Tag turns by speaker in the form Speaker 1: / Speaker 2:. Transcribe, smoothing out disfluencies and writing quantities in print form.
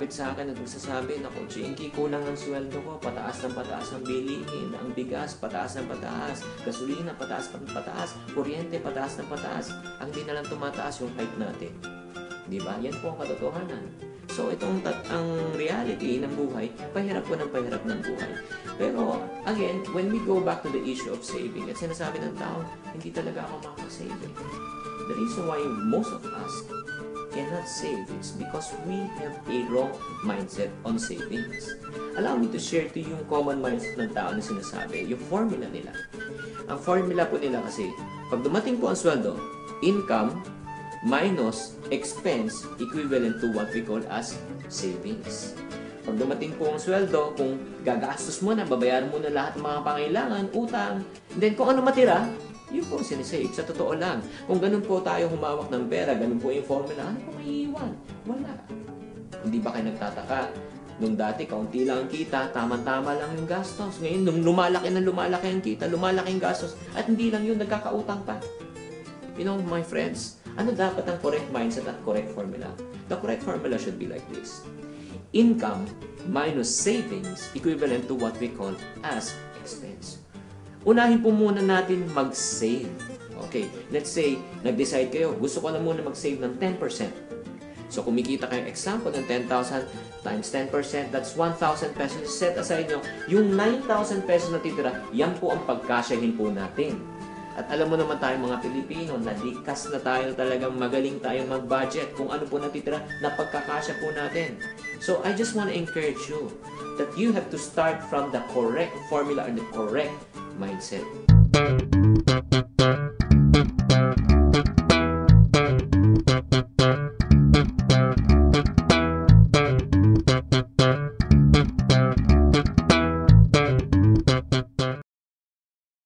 Speaker 1: lumalapit sa akin at magsasabi, naku, Chinky, kulang ang sweldo ko, pataas ng pataas ang bilihin, ang bigas, pataas ng pataas, gasolina, pataas ng pataas, kuryente, pataas ng pataas. Ang di na lang tumataas yung height natin. Di ba? Yan po ang katotohanan. So, ang reality ng buhay, pahirap po ng pahirap ng buhay. Pero, again, when we go back to the issue of saving, at sinasabi ng tao, hindi talaga ako makasave. The reason why most of us cannot save is because we have a wrong mindset on savings. Allow me to share to you yung common mindset ng tao na sinasabi, yung formula nila. Ang formula po nila kasi, pag dumating po ang sweldo, income minus expense equivalent to what we call as savings. Pag dumating po ang sweldo, kung gagastos mo na, babayaran mo na lahat ng mga pangailangan, utang, then kung ano matira, yun po ang sinisave. Sa totoo lang, kung ganun po tayo humawak ng pera, ganun po yung formula, ano po maiiwan? Wala. Hindi ba kayo nagtataka? Nung dati, kaunti lang ang kita, tama-tama lang yung gastos. Ngayon, nung lumalaki ang kita, lumalaki ang gastos, at hindi lang yun, nagkakautang pa. You know, my friends, ano dapat ang correct mindset at correct formula? The correct formula should be like this. Income minus savings equivalent to what we call as expense. Unahin po muna natin mag-save. Okay, let's say, nag-decide kayo, gusto ko na muna mag-save ng 10%. So, kumikita kayo, example, ng 10,000 times 10%, that's 1,000 pesos. Set aside nyo, yung 9,000 pesos na titira, yan po ang pagkasyahin po natin. At alam mo naman tayo mga Pilipino, nalikas na tayo, talagang magaling tayo mag-budget. Kung ano po natitira, napagkakasya po natin. So, I just want to encourage you that you have to start from the correct formula and the correct mindset.